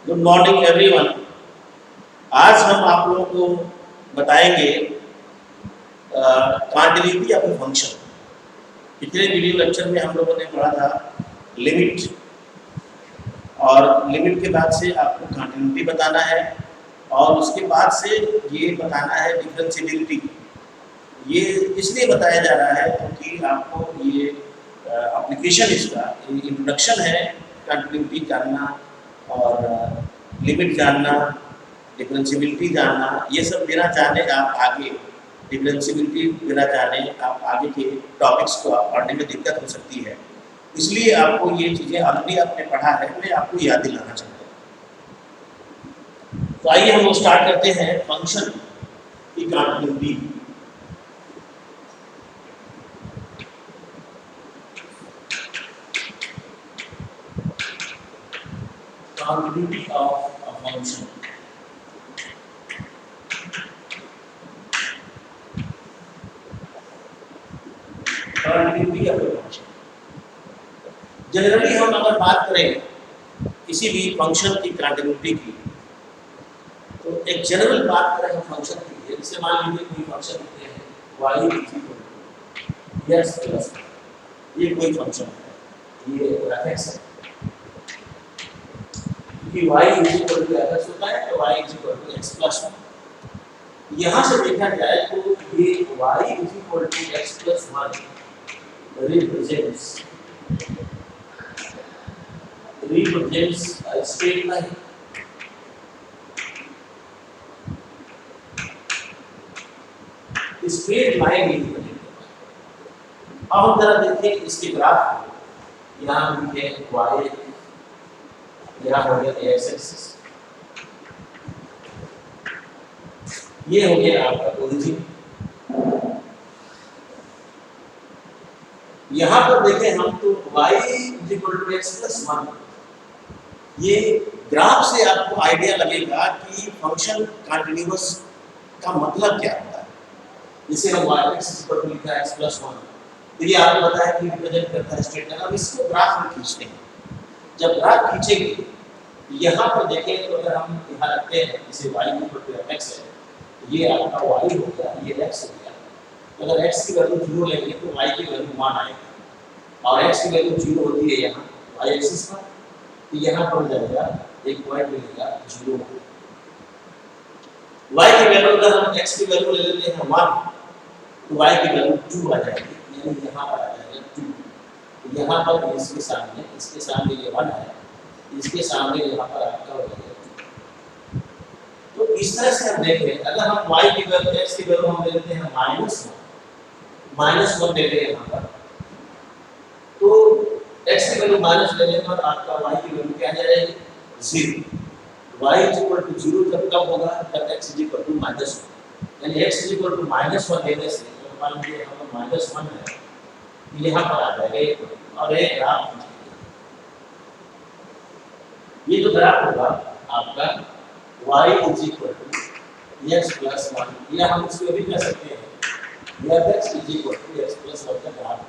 Good morning everyone. आज हम आप लोगों को बताएंगे क्वांटिटी ऑफ ए फंक्शन। पिछले वीडियो लेक्चर में हम लोगों ने पढ़ा था लिमिट, और लिमिट के बाद से आपको क्वांटिटी बताना है, और उसके बाद से ये बताना है डिफरेंशियबिलिटी। ये इसलिए बताया जा रहा है क्योंकि आपको ये एप्लीकेशन, इसका इंट्रोडक्शन है, क्वांटिटी जानना और लिमिट जानना, डिफरेंशियबिलिटी जानना। ये सब बिना जाने आप आगे डिफरेंशियबिलिटी बिना जाने आप आगे के टॉपिक्स को आप पढ़ने में दिक्कत हो सकती है। इसलिए आपको ये चीज़ें ऑलरेडी आपने पढ़ा है, मैं आपको याद दिलाना चाहता हूँ। तो आइए हम लोग स्टार्ट करते हैं फंक्शन की quantity. Quantity of a function. Quantity of a function. Generally हम अगर बात करें किसी भी फंक्शन की क्वांटिटी की, तो एक जनरल बात करें हम फंक्शन की, जैसे मान लीजिए कोई फंक्शन देते हैं y equal to x plus, ये कोई फंक्शन है, ये f(x) है, कि y इक्वल टू f(x) होता है, तो y equal to x plus 1। यहाँ से देखा जाए तो ये y equal to x plus 1 represents a straight line। Straight line represent. अब हम जरा देखें इसके ग्राफ को। यहाँ लिखे y, यहाँ हो गया x एक्सिस, ये हो गया आपका ओरिजिन। यहाँ पर देखें हम तो y equal to x plus 1। ये ग्राफ से आपको आइडिया लगेगा कि फंक्शन कंटिन्यूअस का मतलब क्या होता है। जैसे हम y एक्सिस पर लिखा है x प्लस 1, तो ये आपको पता है कि रिप्रेजेंट करता है स्ट्रेट लाइन। अब इसको ग्राफ में खींचते हैं। जब ग्राफ खींचेंगे यहाँ पर देखें तो अगर हम यहाँ रखते हैं जैसे y इक्वल टू f(x) है, तो ये आपका y हो गया, ये x हो गया। तो अगर x की वैल्यू 0 लेंगे तो y की वैल्यू 1 आएगी, और x की वैल्यू 0 होती है यहाँ y एक्सिस पर, तो यहाँ पर जाएगा एक पॉइंट मिलेगा 0। y की वैल्यू अगर हम x की वैल्यू ले लेते हैं 1, तो y की वैल्यू 2 आ जाएगी, यानी यहाँ पर आ जाएगा 2। तो यहाँ पर इसके सामने ये 1 है, इसके सामने यहाँ पर आपका हो जाएगा 2। तो इस तरह से हम देखें, अगर हम y की वैल्यू x की वैल्यू हम ले लेते हैं -1 ले लेते हैं यहाँ पर, तो x की वैल्यू माइनस लेने पर आपका y की वैल्यू क्या आ जाएगी 0। y इक्वल टू 0 जब कब होगा, जब x इक्वल टू -1, यानी x इक्वल टू -1 लेने से मान लीजिए यहाँ पर -1 है, यहाँ पर आ जाएगा और एक ग्राफ, ये जो ग्राफ होगा आपका y equal to x plus 1, या हम इसको भी कह सकते हैं f(x) equal to x plus 1 का ग्राफ।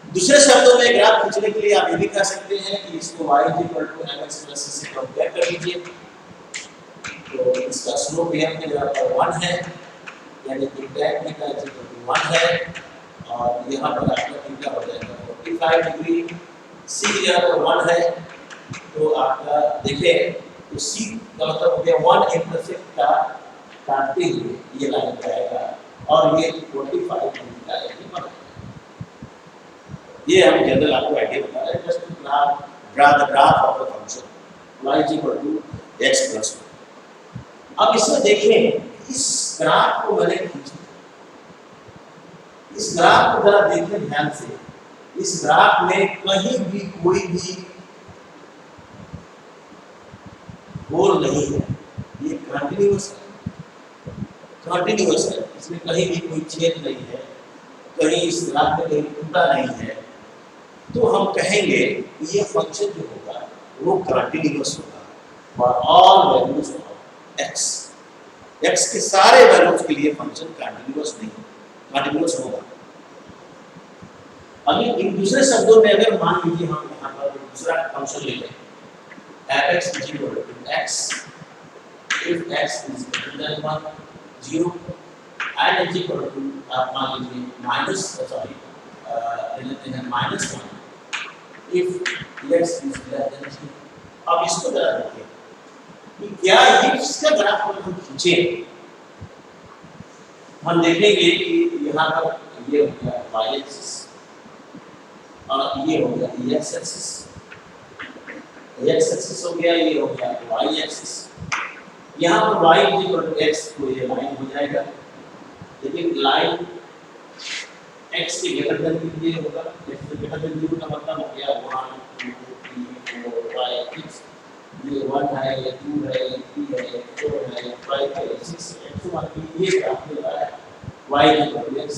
दूसरे शब्दों में ग्राफ खींचने के लिए आप ये भी कह सकते हैं कि इसको y equal to mx plus c से कंपेयर कर लीजिए। तो इसका स्लोप यहाँ पे जरा पर 1 है, यानी कि tan थीटा इक्वल टू 1 है, और यहाँ पर आपका थीटा हो जाएगा 45 डिग्री। c यहाँ पर 1 है, तो आपका देखें तो c का मतलब हो गया 1 इंटरसेप्ट का काटते हुए ये लाइन जाएगा, और ये 45 डिग्री का एंगल बनेगा। ये हम जनरल आपको आइडिया बता रहे हैं, just to draw the graph of a function y equal to x plus 1। अब इसमें देखें, इस ग्राफ को मैंने खींचा, इस ग्राफ को जरा देखें ध्यान से। इस ग्राफ में कहीं भी कोई भी गोल नहीं है, ये कंटिन्यूअस है, इसमें कहीं भी कोई छेद नहीं है, कहीं इस ग्राफ में कहीं टूटा नहीं है। तो हम कहेंगे ये फंक्शन जो होगा वो कंटिन्यूअस होगा for all values of x के सारे वैल्यूज के लिए फंक्शन कंटिन्यूअस होगा। अभी इन दूसरे शब्दों में अगर मान लीजिए हम यहाँ पर दूसरा फंक्शन ले लें fx is equal to x if x is greater than 1 0 and is equal to आप मान लीजिए माइनस सॉरी लेते हैं -1 if x is greater than 0। अब इसको जरा देखिए कि क्या इसका ग्राफ अगर हम खींचे हम देखेंगे कि यहाँ पर ये हो गया y एक्सिस और ये हो गया x एक्सिस हो गया, ये हो गया y एक्सिस। यहाँ पर y x तो ये लाइन हो जाएगा, लेकिन लाइन x के ग्रेटर देन ये होगा, x के ग्रेटर देन 0 का मतलब हो गया 1 2 3 4 5 6 ये 1 है, ये 2 है, ये 3 है, ये 4 है, ये 5 है, 6 है, x मतलब ये ग्राफ मिल रहा है y x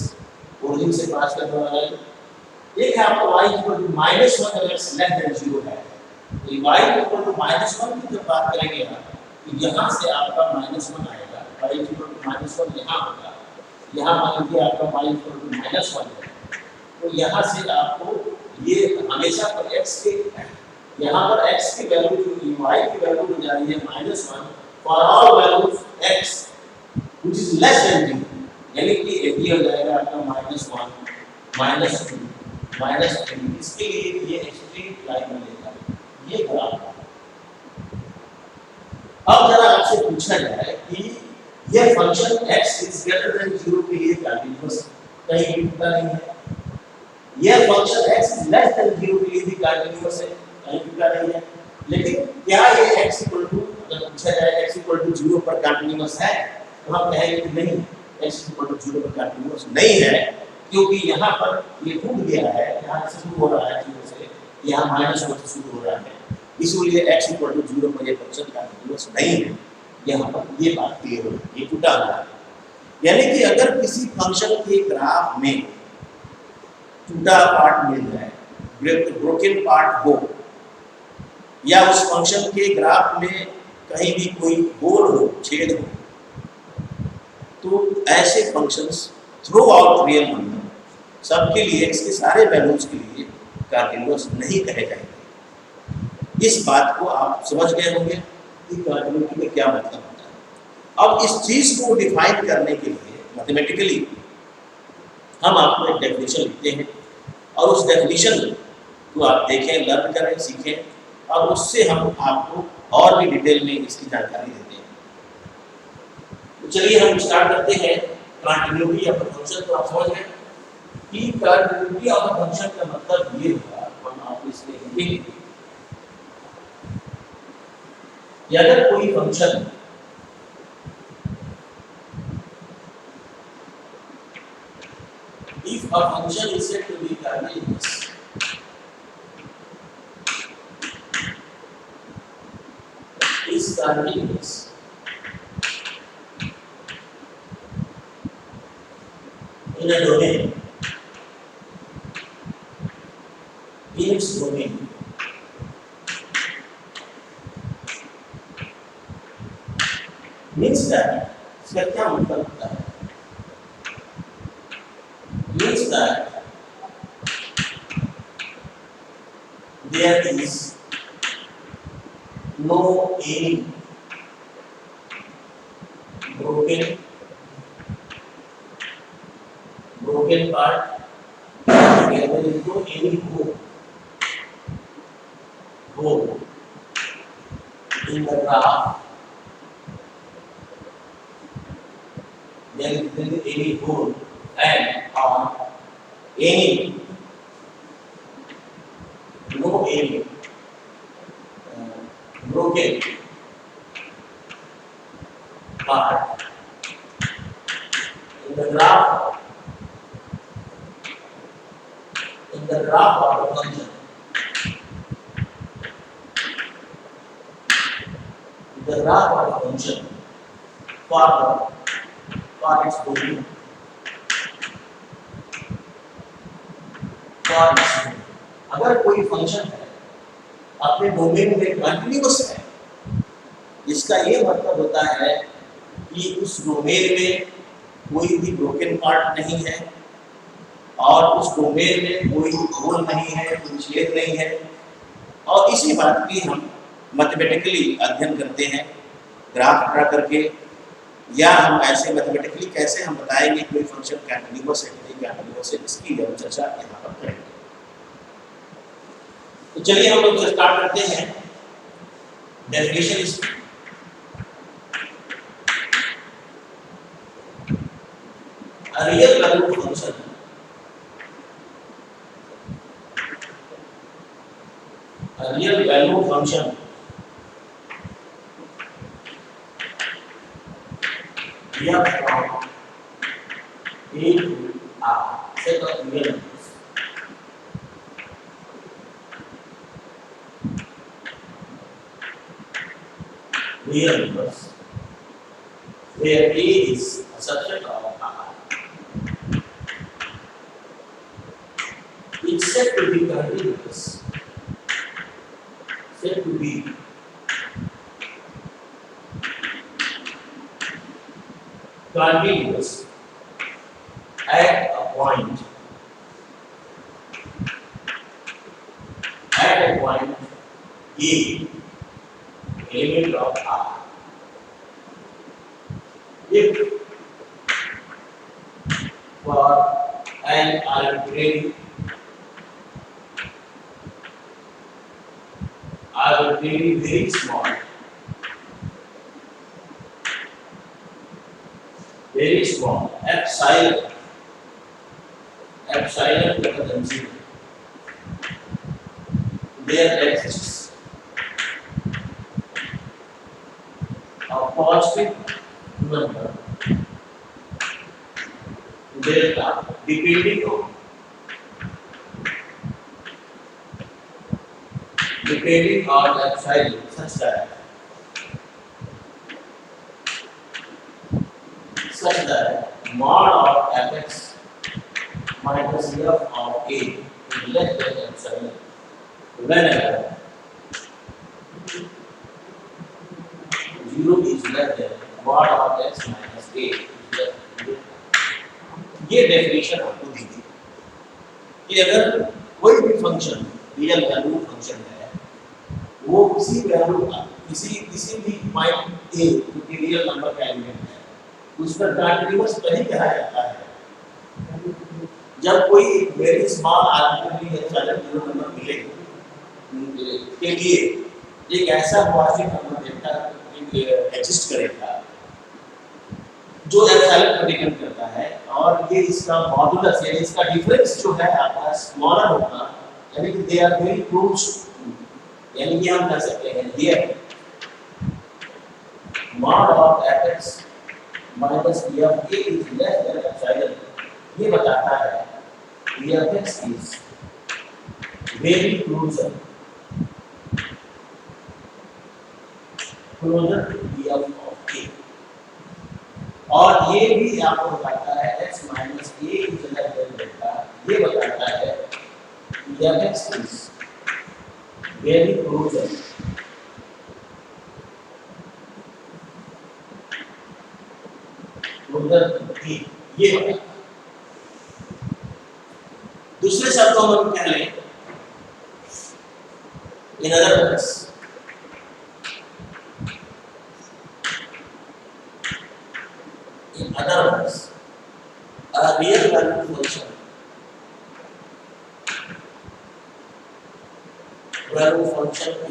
ओरिजिन से पास करने वाला है। एक है आपका y -1 अगर लेस देन 0 है तो y -1 की जब बात करेंगे ना तो यहाँ से आपका -1 आएगा, y -1 यहाँ होगा, यहाँ मान लीजिए आपका y -1 है तो यहाँ से आपको ये हमेशा पर x के यहाँ पर x की वैल्यू जो y की वैल्यू हो जा रही है -1 for all values x which is less than 0, यानी कि ये हो जाएगा आपका -1 -2 -3। इसके लिए ये स्ट्रेट लाइन मिलेगा, ये ग्राफ। अब जरा आपसे पूछा जाए कि ये function x is greater than 0 के लिए कंटीन्यूअस कहीं भी टूटा नहीं है, यह function x is less than 0 के लिए भी कंटीन्यूअस है, कहीं टूटा नहीं है। लेकिन क्या ये x इक्वल टू अगर पूछा जाए x इक्वल टू 0 पर कंटीन्यूअस है तो हम कहेंगे कि नहीं, x इक्वल टू 0 पर कंटीन्यूअस नहीं है, क्योंकि यहाँ पर ये टूट गया है, यहाँ से शुरू हो रहा है 0 से, यहाँ -1 से शुरू हो रहा है, इसलिए x इक्वल टू 0 पर ये फंक्शन कंटीन्यूअस नहीं है। यहाँ पर ये बात क्लियर हो, ये टूटा हुआ है। यानी कि अगर किसी फंक्शन के ग्राफ में टूटा पार्ट मिल जाए, ब्रोकन पार्ट हो, या उस फंक्शन के ग्राफ में कहीं भी कोई होल हो, छेद हो, तो ऐसे functions through out real number सबके लिए x के सारे वैल्यूज के लिए कंटीन्यूअस नहीं कहे जाएंगे। इस बात को आप समझ गए होंगे कि कंटीन्यूटी में क्या मतलब होता है। अब इस चीज को डिफाइन करने के लिए मैथमेटिकली हम आपको एक डेफिनेशन लिखते हैं और उस डेफिनेशन को आप देखें, लर्न करें, सीखें और उससे हम आपको और भी डिटेल में इसकी जानकारी देते हैं। तो चलिए हम स्टार्ट करते हैं। कंटिन्यूटी ऑफ द फंक्शन तो आप समझ गए कि कंटिन्यूटी ऑफ द फंक्शन का मतलब ये होगा, हम आपको इसमें लिखेंगे कि अगर कोई function if a function is said to be continuous is continuous in a domain, in its domain, means that इसका क्या मतलब होता है? Means that there is no any broken part, there is no any hole in the graph, there is any hole and on any no any broken part in the graph of the function, the graph of the function for its domain, अगर कोई function है अपने domain में continuous है, इसका ये मतलब होता है कि उस डोमेन में कोई भी ब्रोकन पार्ट नहीं है और उस डोमेन में कोई होल नहीं है, कोई छेद नहीं है। और इसी बात की हम मैथमेटिकली अध्ययन करते हैं ग्राफ ड्रा करके, या हम ऐसे मैथमेटिकली कैसे हम बताएंगे कोई फंक्शन कंटीन्यूअस है नहीं कंटीन्यूअस है, इसकी हम चर्चा यहाँ पर करेंगे। तो चलिए हम लोग स्टार्ट करते हैं। Definition is a real value function a real value function f from a to r set of real numbers where a is a subset of r. It's said to be continuous, said to be continuous at a point A, element of R. If for an arbitrary very small epsilon greater than 0, there exists a positive number delta depending on epsilon such that mod of fx minus f of a is less than epsilon whenever 0 is less than mod of x minus a is less than। ये definition आपको दी गई कि अगर कोई भी function real value function है, वो किसी वैल्यू किसी भी पॉइंट ए जो कि रियल नंबर का एलिमेंट है, उस पर कंटीन्यूअस तभी कहा जाता है जब कोई very small arbitrary epsilon zero number मिले के लिए एक ऐसा पॉजिटिव नंबर डेल्टा एग्जिस्ट करेगा जो एप्सिलॉन को डिपेंड करता है, और ये इसका मॉडुलस यानी इसका डिफरेंस जो है आपका स्मॉलर होगा, यानी कि दे आर वेरी क्लोज, यानी कि हम कह सकते हैं here mod of fx minus f a is less than epsilon, ये बताता है कि fx is very closer to f of a, और ये भी आपको बताता है x minus a is less than delta, ये बताता है कि fx is very closer ये बताता। दूसरे शब्दों में कह लें, in other words, a real value function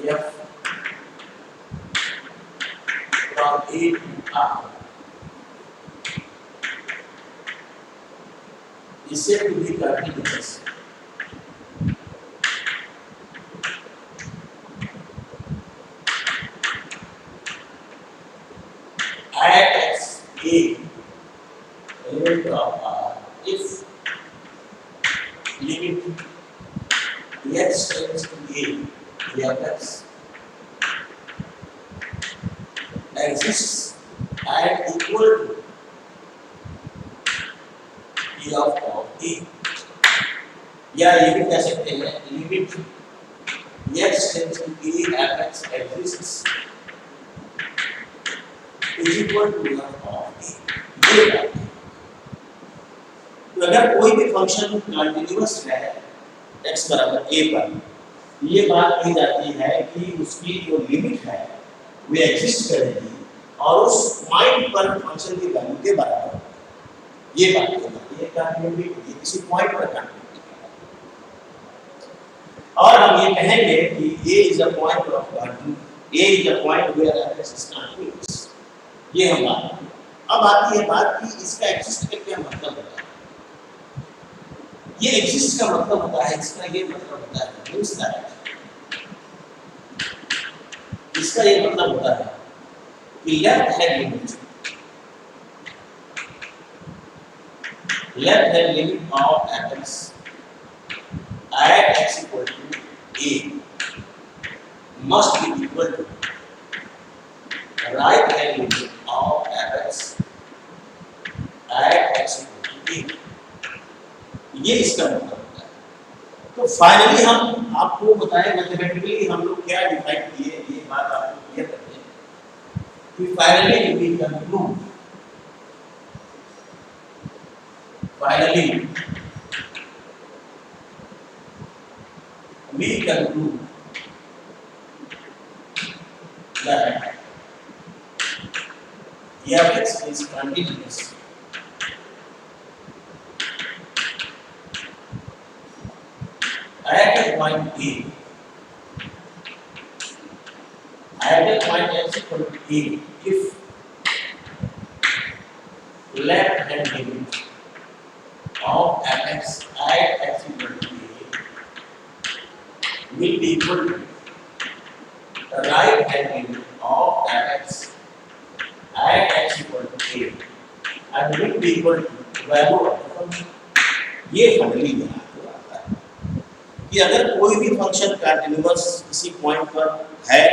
f from a to r is said to be continuous at x a element of r if limit x tends to a fx exists at equal to p of a, या ये भी कह सकते हैं limit x tends to a fx exists is equal to f of a। तो अगर कोई भी फंक्शन कंटीन्यूअस है x बराबर a पर, ये बात कही जाती है कि उसकी जो लिमिट है वो एग्जिस्ट करेगी और उस पॉइंट पर फंक्शन की वैल्यू के बराबर होगी। ये बात कही जाती है कंटिन्यूटी किसी पॉइंट पर कंटिन्यूटी। और हम ये कहेंगे कि a is a point of continuity, a is a point where f is continuous. ये हम बात करें। अब आती है बात कि इसका एग्जिस्ट का क्या मतलब होता है। ये एग्जिस्ट का मतलब होता है, इसका ये मतलब होता है मींस दैट, इसका ये मतलब होता है कि left hand limit of fx at x equal to a must be equal to right hand limit of fx at x equal to a। ये इसका मतलब होता है। तो फाइनली हम आपको बताएं मैथमेटिकली हम लोग क्या डिफाइन किए, ये बात आपको क्लियर करते हैं कि finally we conclude, finally we conclude that fx is continuous at a point a, at a point x equal to a if left hand limit of fx at x equal to a will be equal to the right hand limit of fx at x equal to a and will be equal to value of the function। ये finally यहाँ आता है कि अगर कोई भी function continuous किसी point पर है,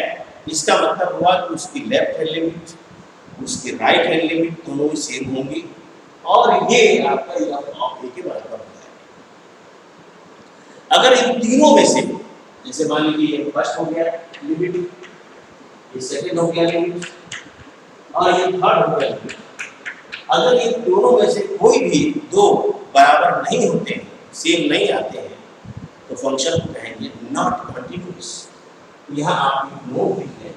इसका मतलब हुआ कि उसकी लेफ्ट हैंड लिमिट उसकी राइट हैंड लिमिट दोनों सेम होंगी और ये आपका f ऑफ a के बराबर होता है। अगर इन तीनों में से, जैसे मान लीजिए ये फर्स्ट हो गया लिमिट, ये सेकंड हो गया लिमिट और ये थर्ड हो गया लिमिट, अगर ये दोनों में से कोई भी दो बराबर नहीं होते हैं, सेम नहीं आते हैं, तो फंक्शन को कहेंगे नॉट कंटीन्यूअस। यहाँ आप नोट लिखें,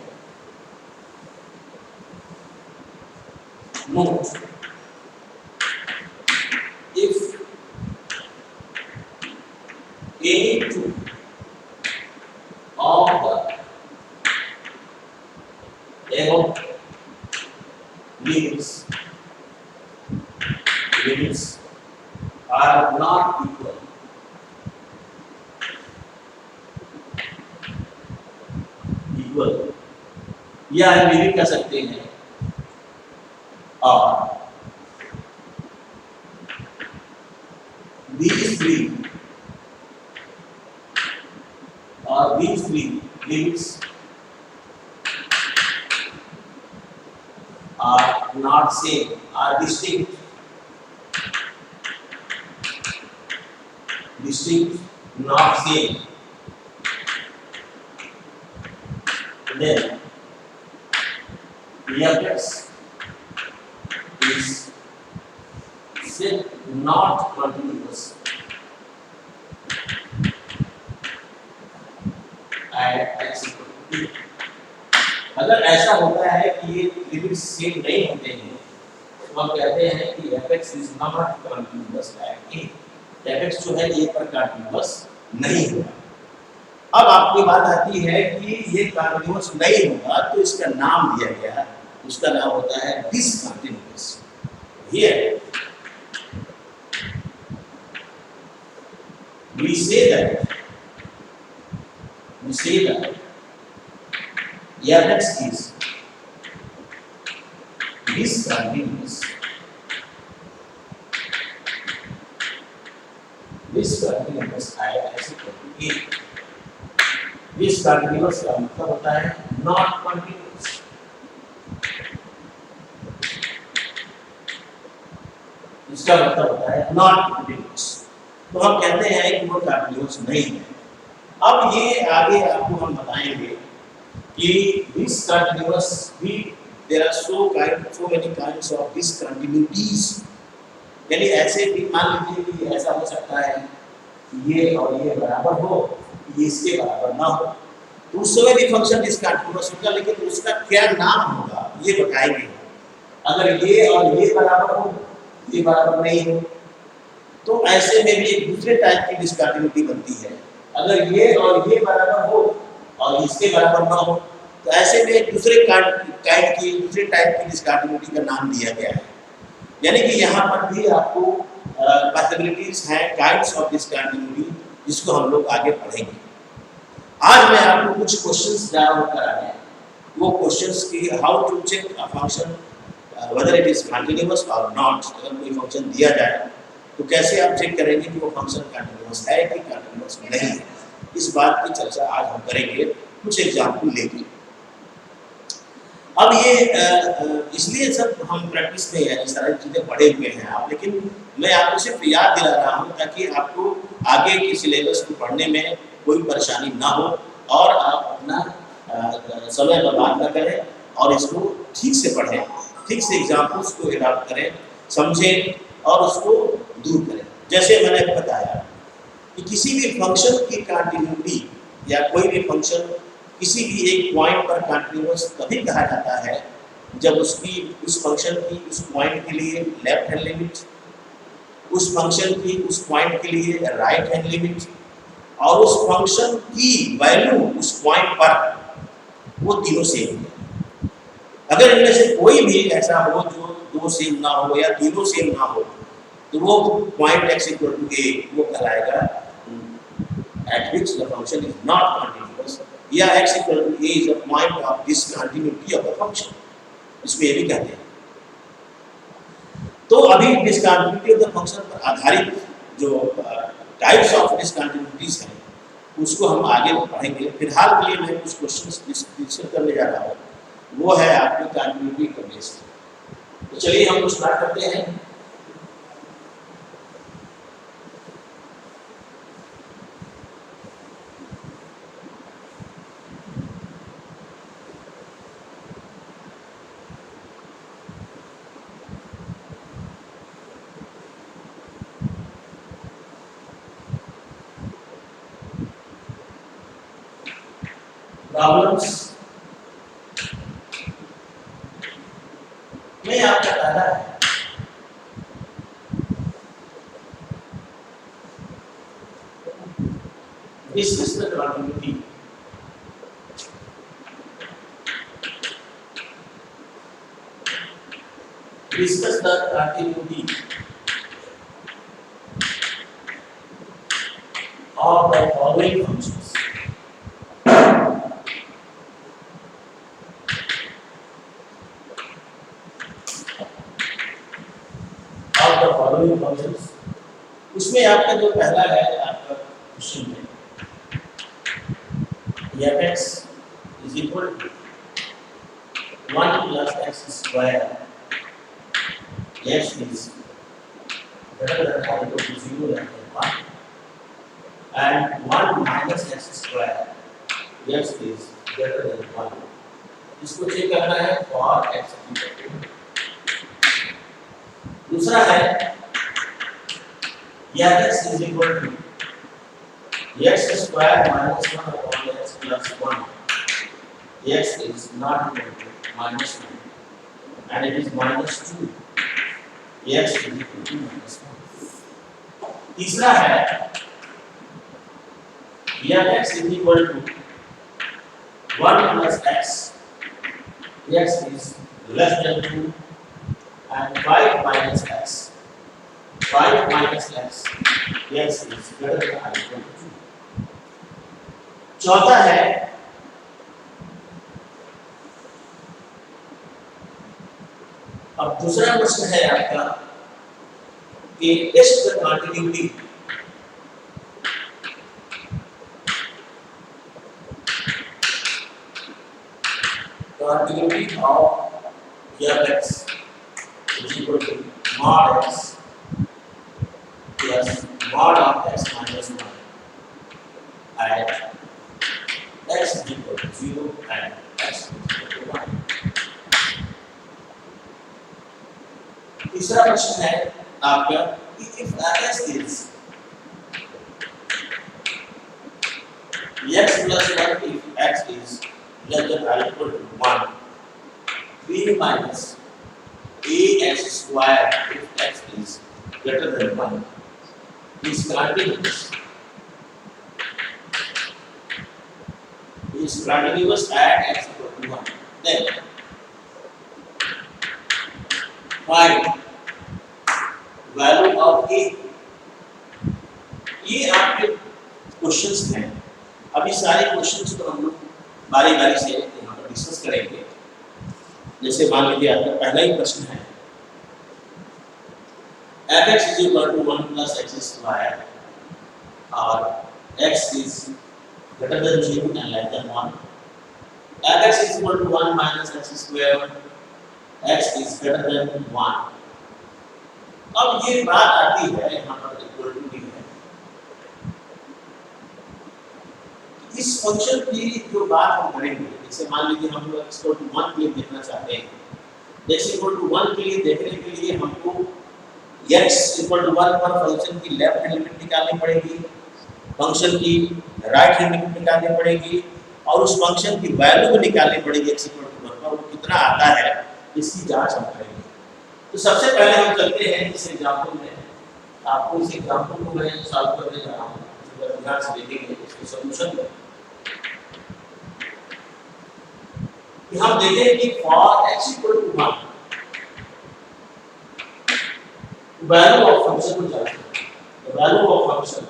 note if any two of the above limits are not equal, या हम ये भी कह सकते हैं और these three limits are not same, are distinct, not same, then fx is still not continuous at x equal to a। अगर ऐसा होता है कि ये लिमिट सेम नहीं होते हैं तो हम कहते हैं कि fx is not continuous at a, fx जो है ये पर कंटीन्यूअस नहीं होगा। अब आपकी बात आती है कि ये कंटीन्यूअस नहीं होगा तो इसका नाम दिया गया, उसका नाम होता है discontinuous. Here we say that fx is discontinuous at x equal to a। discontinuous का मतलब होता है not continuous। इसका मतलब होता है not continuous, तो हम कहते हैं कि वो कंटीन्यूअस नहीं है। अब ये आगे आपको हम बताएंगे कि discontinuous भी there are so many kinds of discontinuities, यानी ऐसे भी मान लीजिए कि ऐसा हो सकता है ये और ये बराबर हो ये इसके बराबर ना हो, तो उस समय भी फंक्शन डिसकंटिन्यूअस होगा, लेकिन उसका क्या नाम होगा ये बताएंगे। अगर ये और ये बराबर हो, ये बराबर नहीं हो, तो ऐसे में भी एक दूसरे टाइप की डिसकंटिन्यूटी बनती है। अगर ये और ये बराबर हो और इसके बराबर ना हो, तो ऐसे में एक दूसरे टाइप की डिसकंटिन्यूटी का नाम दिया गया है। यानी कि यहाँ पर भी आपको पॉसिबिलिटीज हैं काइंड्स ऑफ डिसकंटिन्यूटी, जिसको हम लोग आगे पढ़ेंगे। आज मैं आपको कुछ क्वेश्चंस जा रहा हूँ कराने, वो क्वेश्चंस की how to check a function whether it is continuous और नॉट। अगर कोई फंक्शन दिया जाए तो कैसे आप चेक करेंगे कि वो फंक्शन कंटिन्यूअस है कि कंटिन्यूअस नहीं है, इस बात की चर्चा आज हम करेंगे कुछ एग्जाम्पल लेके। अब ये इसलिए सब हम प्रैक्टिस में है, ये सारी चीज़ें पढ़े हुए हैं आप, लेकिन मैं आपको सिर्फ याद दिला रहा हूँ ताकि आपको आगे के सिलेबस को पढ़ने में कोई परेशानी ना हो और आप अपना समय बर्बाद न करें और इसको ठीक से पढ़ें, ठीक से एग्जाम्पल्स को एडॉप्ट करें, समझें और उसको दूर करें। जैसे मैंने बताया कि किसी भी फंक्शन की कंटिन्यूटी या कोई भी फंक्शन किसी भी एक पॉइंट पर कंटिन्यूअस तभी कहा जाता है जब उसकी उस फंक्शन की उस पॉइंट के लिए लेफ्ट हैंड लिमिट, उस फंक्शन की उस पॉइंट के लिए राइट हैंड लिमिट और उस फंक्शन की वैल्यू उस पॉइंट पर वो तीनों सेम है। अगर इनमें से कोई भी ऐसा हो जो दो सेम ना हो या तीनों सेम ना हो, तो वो point x equal to a वो कहलाएगा at which the function is not continuous, या x equal to a is a point of discontinuity of the function, इसमें ये भी कहते हैं। तो अभी डिसकंटिन्यूटी ऑफ द फंक्शन पर आधारित जो टाइप्स ऑफ डिसकंटिन्यूटीज हैं उसको हम आगे पढ़ेंगे। फिलहाल के लिए मैं कुछ क्वेश्चंस डिस्कस करने जा रहा हूँ, वो है आपकी कंटिन्यूटी का बेस। तो चलिए हम स्टार्ट करते हैं। प्रॉब्लम्स में आपका पहला है discuss the continuity of the following functions. उसमें आपका जो पहला है आपका क्वेश्चन है f(x) is equal to 1 plus x square, x is greater than or equal to 0 than 1, and 1 minus x square, x is greater than 1. इसको check करना है for x equal to। दूसरा है x is equal to x square minus 1 upon x plus 1. X is not equal to minus 1 and it is minus 2. X is equal to minus 1. तीसरा है x is equal to 1 plus x. X is less than 2 and 5 minus x. 5 minus x, x is greater than or equal to 2. चौथा है अब दूसरा प्रश्न है आपका कि test the continuity of f(x) is equal to mod x plus mod of x minus 1 at x is equal to 0 and x is equal to 1. तीसरा प्रश्न है आपका कि if x is x plus 1 if x is less than or equal to 1, b minus ax square if x is greater than 1 is continuous. Is continuous at x equal to 1. Then find value of a. ये आपके questions हैं। अभी सारे questions को हम लोग बारी बारी से यहाँ पर डिस्कस करेंगे। जैसे मान लीजिए आपका पहला ही प्रश्न है f(x) is equal to 1 plus x square और x is greater than 0 and less than 1. f(x) is equal to 1 minus x square, x is greater than 1. अब ये बात आती है यहाँ पर इक्वल टू डी है। इस फंक्शन की जो बात हम करेंगे, जैसे मान लीजिए हम लोग x इक्वल टू 1 के लिए देखना चाहते हैं। x इक्वल टू 1 के लिए देखने के लिए हमको x इक्वल टू 1 पर फंक्शन की लेफ्ट हैंड लिमिट निकालनी पड़ेगी, फंक्शन की राइट हैंड लिमिट निकालनी पड़ेगी और उस फंक्शन की वैल्यू को निकालनी पड़ेगी x इक्वल टू 1 पर, वो कितना आता है इसकी जांच हम करेंगे। तो सबसे पहले हम चलते हैं इस एग्जांपल में। आपको इस एग्जांपल को मैं सॉल्व करने जा रहा हूँ, ध्यान से देखेंगे इसके सॉल्यूशन में। हम देखें कि for x equal to 1 value of function को जांचें। The value of function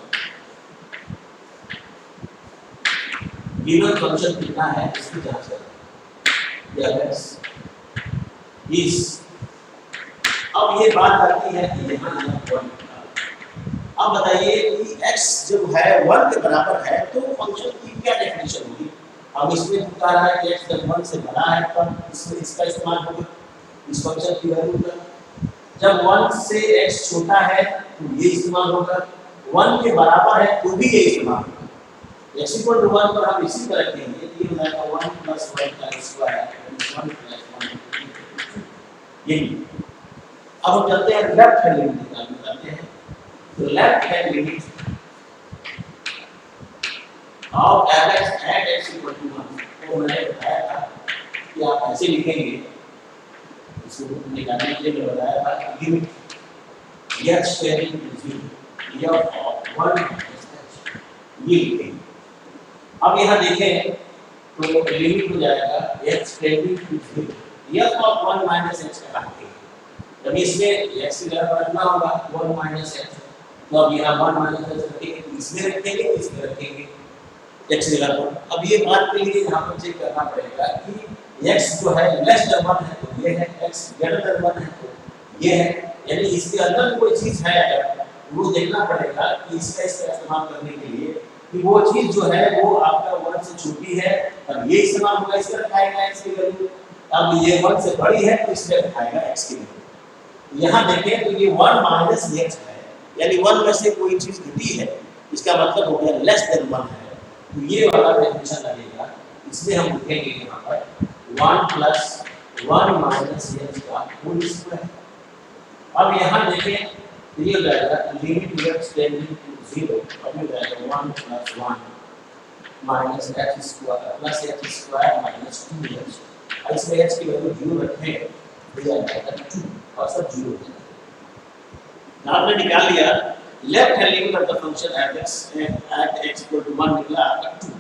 given function कितना है इसकी जांच करें। x इज, अब ये बात आती है कि यहाँ 1। अब बताइए कि x जब है 1 के बराबर है तो फंक्शन की क्या डेफिनेशन होगी। अब इसमें बता रहा है कि x जब 1 से बड़ा है तब इसमें इसका इस्तेमाल होगा इस फंक्शन की वैल्यू का। जब 1 से x छोटा है तो ये इस्तेमाल होगा, 1 के बराबर है तो भी ये इस्तेमाल होगा। x इक्वल टू 1 पर हम इसी तरह रखेंगे, ये हो जाएगा 1 प्लस 1 का स्क्वायर 1 प्लस 1 ये। अब हम चलते हैं लेफ्ट हैंड लिमिट निकालते हैं। तो left hand limit of f(x) at x equal to 1 तो मैंने बताया था कि आप ऐसे लिखेंगे, इसको निकालने के लिए मैं बताया था कि limit x tending to 0 f of 1 ये लिखेंगे। अब यहाँ देखें तो लिमिट हो जाएगा x tending to 0 f of 1 minus x का रखेंगे। जब इसमें x की जगह रखना होगा 1 माइनस x, तो अब यहाँ 1 माइनस x रखेंगे, इसमें रखेंगे इसमें रखेंगे x की जगह पर। अब ये बात के लिए यहाँ पर चेक करना पड़ेगा कि x जो है लेस देन 1 है तो ये है, x ग्रेटर देन 1 है तो ये है, यानी इसके अंदर कोई चीज है अगर वो देखना पड़ेगा कि इसका इस्तेमाल करने के लिए कि वो चीज जो है वो आपका 1 से छोटी है तब ये इस्तेमाल होगा, इसमें रखाएगा x की वैल्यू। अब ये 1 से बड़ी है तो इसमें रखाएगा x की वैल्यू। यहाँ देखें तो ये 1 माइनस x है, यानी 1 में से कोई चीज घटी है, इसका मतलब हो गया लेस देन 1 है, तो ये वाला डेफिनेशन लगेगा। इसमें हम लिखेंगे यहाँ पर 1 प्लस 1 माइनस x का होल स्क्वायर। अब यहाँ देखें तो ये हो जाएगा लिमिट x टेंडिंग टू 0 अब ये हो जाएगा 1 plus 1 minus x square plus x square minus 2x। इसमें x की वैल्यू 0 रखें तो ये आ जाएगा 2 और सब 0 हो जाएगा। आपने निकाल लिया left hand limit of the function f(x) at x equal to 1 निकला आपका 2।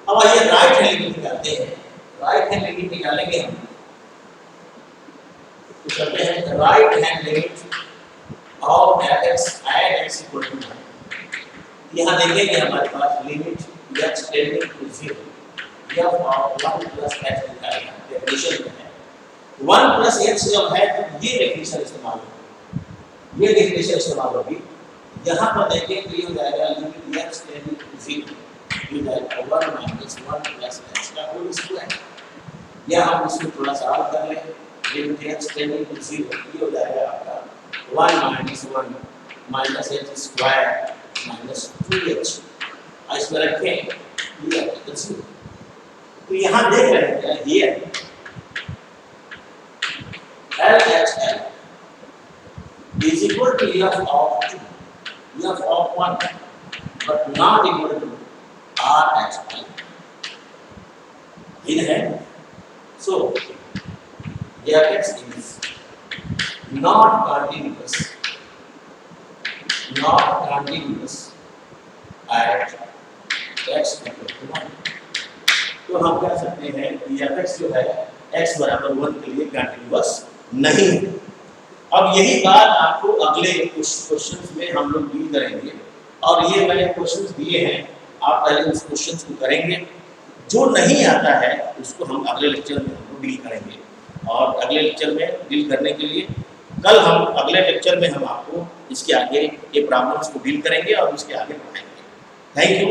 अब आइए राइट हैंड लिमिट निकालते हैं। राइट हैंड लिमिट निकालेंगे हम, तो करते हैं right hand limit of f(x) at x equal to 1। यहाँ देखेंगे हमारे पास limit x tending to 0 f of 1 plus x निकालना डेफिनेशन में है। 1 प्लस x जब है तो ये डेफिनेशन इस्तेमाल होगी, ये डेफिनेशन इस्तेमाल होगी। यहाँ पर देखें तो ये हो जाएगा लिमिट x टेंडिंग टू 0 ये जाएगा 1 माइनस 1 प्लस x का होल स्क्वायर। या हम इसको थोड़ा सा और कर लें, लिमिट x टेंडिंग टू 0 ये हो जाएगा आपका 1 minus 1 minus x square minus 2h। इसमें रखें ये आएगा 0। तो यहाँ देख रहे हैं ये LHL is equal to f of 2, f of 1, but not equal to R X Y इन है। So F X is not continuous at X equal to 1। तो हम कह सकते हैं कि एफ एक्स जो है x बराबर 1 के लिए कंटिन्यूअस नहीं है। अब यही बात आपको अगले क्वेश्चंस में हम लोग डील करेंगे, और ये मैंने क्वेश्चंस दिए हैं, आप पहले उस क्वेश्चंस को करेंगे। जो नहीं आता है उसको हम अगले लेक्चर में हम डील करेंगे, और अगले लेक्चर में डील करने के लिए कल हम अगले लेक्चर में हम आपको इसके आगे ये प्रॉब्लम्स को डील करेंगे और उसके आगे पढ़ाएंगे। Thank you.